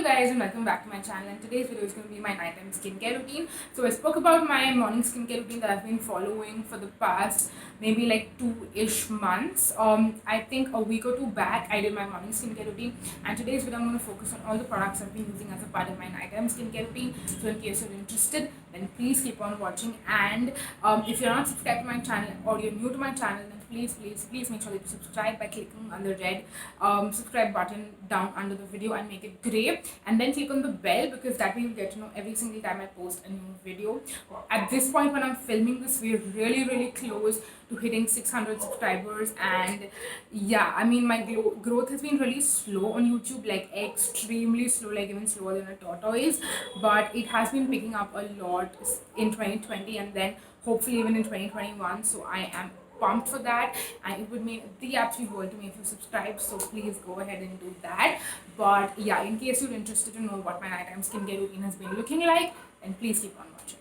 guys and welcome back to my channel, and today's video is going to be my nighttime skincare routine. So I spoke about my morning skincare routine that I've been following for the past maybe like 2-ish months. I think a week or two back I did my morning skincare routine, and today's video I'm going to focus on all the products I've been using as a part of my nighttime skincare routine. So in case you're interested, then please keep on watching. And if you're not subscribed to my channel or you're new to my channel, then please make sure that you subscribe by clicking on the red subscribe button down under the video and make it gray, and then click on the bell, because that way you'll get to know every single time I post a new video. At this point when I'm filming this, we're really close to hitting 600 subscribers, and yeah, I mean my growth has been really slow on YouTube, like extremely slow, like even slower than a tortoise, but it has been picking up a lot in 2020 and then hopefully even in 2021. So I am pumped for that, and it would mean the absolute world to me if you subscribe, so please go ahead and do that. But yeah, in case you're interested to know what my nighttime skincare routine has been looking like, then please keep on watching.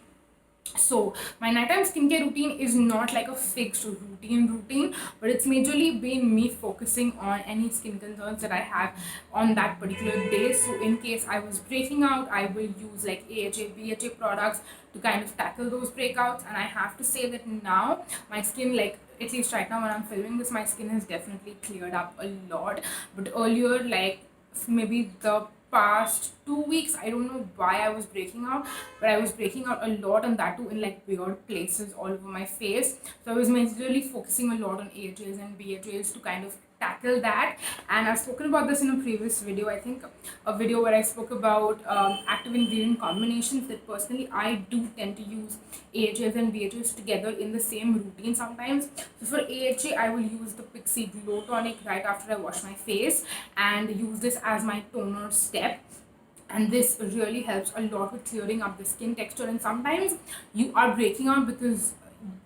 So my nighttime skincare routine is not like a fixed routine, but it's majorly been me focusing on any skin concerns that I have on that particular day. So in case I was breaking out, I will use like AHA, BHA products to kind of tackle those breakouts. And I have to say that now my skin, like at least right now when I'm filming this, my skin has definitely cleared up a lot. But earlier, like maybe the past 2 weeks, I don't know why I was breaking out, but I was breaking out a lot, and that too in like weird places all over my face. So I was majorly focusing a lot on AHAs and BHAs to kind of tackle that. And I've spoken about this in a previous video, I think a video where I spoke about active ingredient combinations, that personally I do tend to use AHAs and BHAs together in the same routine sometimes. So for AHA, I will use the Pixi Glow Tonic right after I wash my face and use this as my toner step, and this really helps a lot with clearing up the skin texture. And sometimes you are breaking out because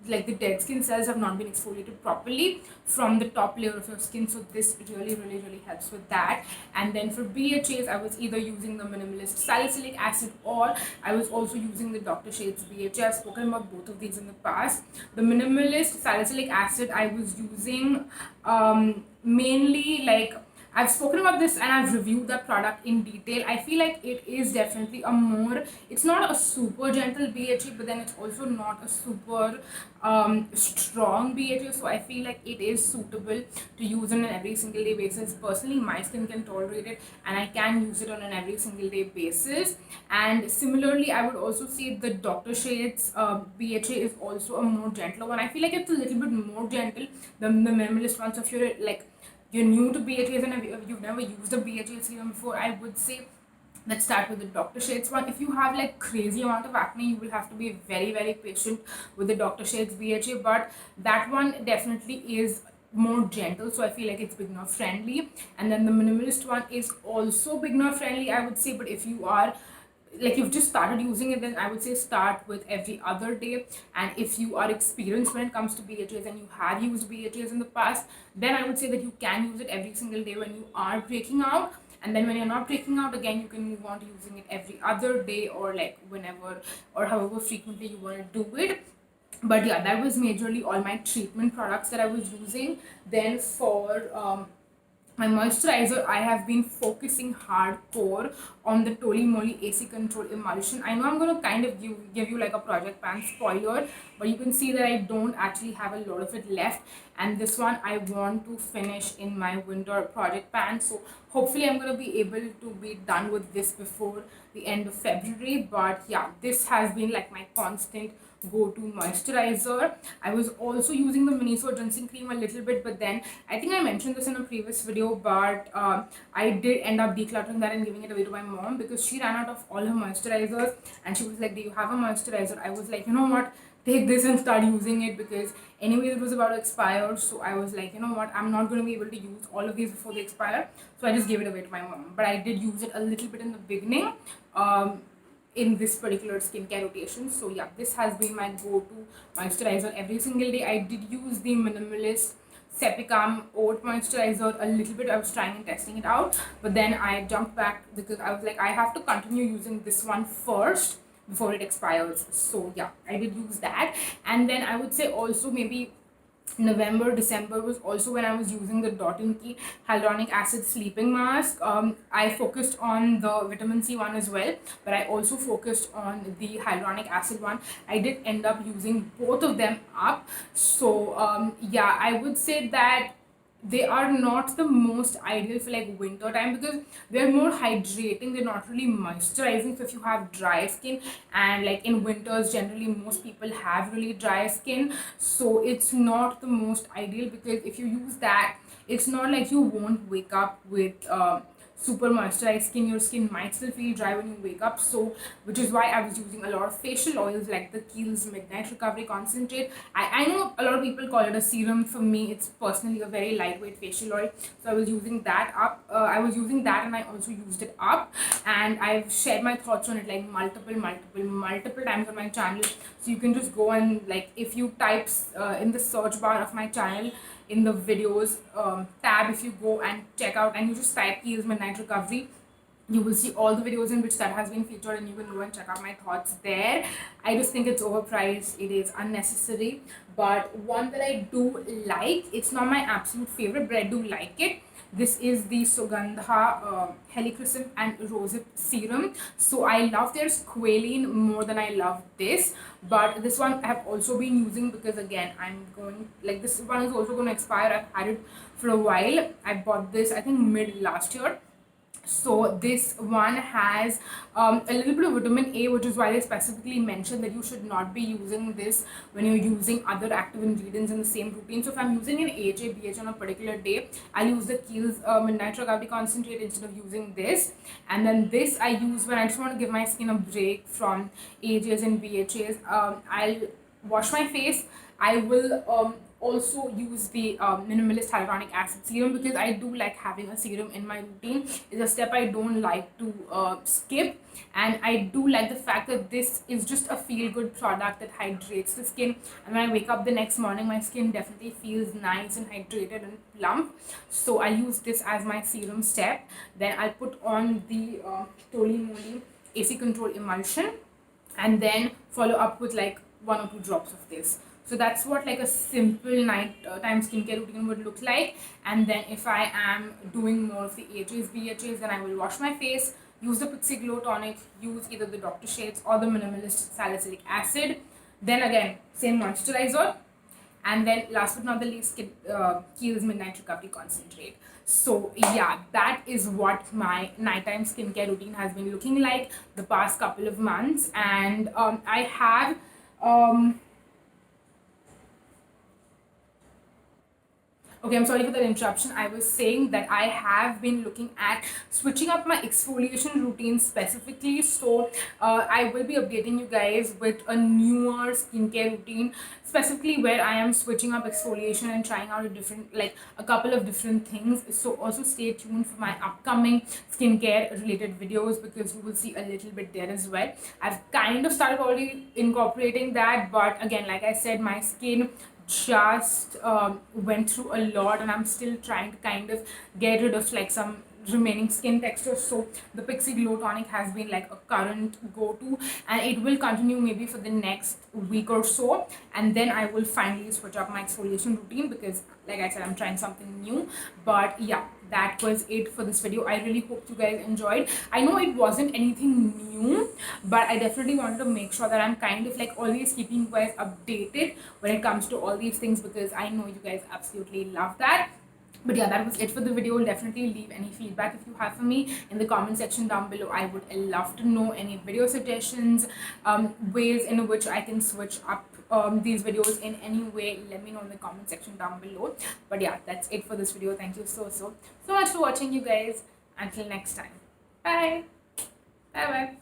like the dead skin cells have not been exfoliated properly from the top layer of your skin, so this really helps with that. And then for BHAs, I was either using the Minimalist Salicylic Acid, or I was also using the Dr. Shades BHA. I've spoken about both of these in the past. The Minimalist Salicylic Acid I was using mainly, like I've spoken about this and I've reviewed the product in detail. I feel like it is definitely it's not a super gentle BHA, but then it's also not a super strong BHA. So I feel like it is suitable to use on an every single day basis. Personally, my skin can tolerate it and I can use it on an every single day basis. And similarly, I would also say the Dr. Shades BHA is also a more gentler one. I feel like it's a little bit more gentle than the minimalist one. So if you're like you're new to BHAs and you've never used a BHA serum before, I would say let's start with the Dr. Shades one. If you have like crazy amount of acne, you will have to be very patient with the Dr. Shades BHA, but that one definitely is more gentle, so I feel like it's beginner friendly. And then the minimalist one is also beginner friendly, I would say, but if you are like you've just started using it, then I would say start with every other day. And if you are experienced when it comes to BHAs and you have used BHAs in the past, then I would say that you can use it every single day when you are breaking out. And then when you're not breaking out, again you can move on to using it every other day, or like whenever or however frequently you want to do it. But yeah, that was majorly all my treatment products that I was using. Then for my moisturizer, I have been focusing hardcore on the Toli Moly AC Control Emulsion. I know I'm going to kind of give you like a Project Pan spoiler, but you can see that I don't actually have a lot of it left. And this one I want to finish in my winter Project Pan. So hopefully I'm going to be able to be done with this before the end of February. But yeah, this has been like my constant go-to moisturizer. I was also using the Miniso Ginseng cream a little bit, but then I think I mentioned this in a previous video, but I did end up decluttering that and giving it away to my mom because she ran out of all her moisturizers, and she was like, do you have a moisturizer? I was like, you know what, take this and start using it, because anyway it was about to expire. So I was like, you know what, I'm not going to be able to use all of these before they expire, so I just gave it away to my mom. But I did use it a little bit in the beginning in this particular skincare rotation. So yeah, this has been my go-to moisturizer every single day. I did use the Minimalist Cepicam Oat Moisturizer a little bit. I was trying and testing it out, but then I jumped back because I was like, I have to continue using this one first before it expires. So yeah, I did use that. And then I would say also maybe November, December was also when I was using the Dot & Key hyaluronic acid sleeping mask. I focused on the vitamin C one as well, but I also focused on the hyaluronic acid one. I did end up using both of them up. So yeah, I would say that they are not the most ideal for like winter time because they're more hydrating, they're not really moisturizing. So if you have dry skin, and like in winters generally most people have really dry skin, so it's not the most ideal, because if you use that, it's not like you won't wake up with super moisturized skin. Your skin might still feel dry when you wake up. So which is why I was using a lot of facial oils like the Kiehl's Midnight Recovery Concentrate. I know a lot of people call it a serum. For me, it's personally a very lightweight facial oil, so I was using that up. I was using that, and I also used it up, and I've shared my thoughts on it like multiple times on my channel. So you can just go and, like, if you type in the search bar of my channel, in the videos tab, if you go and check out and you just type Kiehl's Midnight Recovery, you will see all the videos in which that has been featured, and you can go and check out my thoughts there. I just think it's overpriced, it is unnecessary. But one that I do like, it's not my absolute favorite, but I do like it. This is the Sugandha Helichrysum and Rosehip serum. So I love their squalene more than I love this, but this one I have also been using because, again, I'm going, like, this one is also going to expire. I've had it for a while. I bought this I think mid last year. So this one has a little bit of vitamin A, which is why they specifically mentioned that you should not be using this when you're using other active ingredients in the same routine. So if I'm using an AHA BH on a particular day, I'll use the Kiehl's Midnight Recovery Concentrate instead of using this. And then this I use when I just want to give my skin a break from AHAs and BHAs. I'll wash my face. I will also use the minimalist hyaluronic acid serum because I do like having a serum in my routine. It's a step I don't like to skip, and I do like the fact that this is just a feel good product that hydrates the skin, and when I wake up the next morning my skin definitely feels nice and hydrated and plump. So I use this as my serum step. Then I'll put on the Toli Moly AC Control emulsion, and then follow up with like 1 or 2 drops of this. So that's what like a simple night time skincare routine would look like. And then if I am doing more of the AHAs, BHAs, then I will wash my face, use the Pixie Glow Tonic, use either the Dr. Shades or the Minimalist Salicylic Acid. Then again, same moisturizer. And then last but not the least, Kiehl's Midnight Recovery Concentrate. So yeah, that is what my nighttime skincare routine has been looking like the past couple of months. And I have okay, I'm sorry for that interruption. I was saying that I have been looking at switching up my exfoliation routine specifically. So I will be updating you guys with a newer skincare routine, specifically where I am switching up exfoliation and trying out a couple of different things. So also stay tuned for my upcoming skincare related videos because you will see a little bit there as well. I've kind of started already incorporating that, but again, like I said, my skin just went through a lot, and I'm still trying to kind of get rid of like some remaining skin texture. So the Pixie Glow Tonic has been like a current go-to, and it will continue maybe for the next week or so, and then I will finally switch up my exfoliation routine because, like I said, I'm trying something new. But yeah, that was it for this video. I really hope you guys enjoyed. I know it wasn't anything new, but I definitely wanted to make sure that I'm kind of like always keeping you guys updated when it comes to all these things because I know you guys absolutely love that. But yeah, that was it for the video. Definitely leave any feedback if you have for me in the comment section down below. I would love to know any video suggestions, ways in which I can switch up these videos in any way. Let me know in the comment section down below. But yeah, that's it for this video. Thank you so much for watching, you guys. Until next time, bye bye.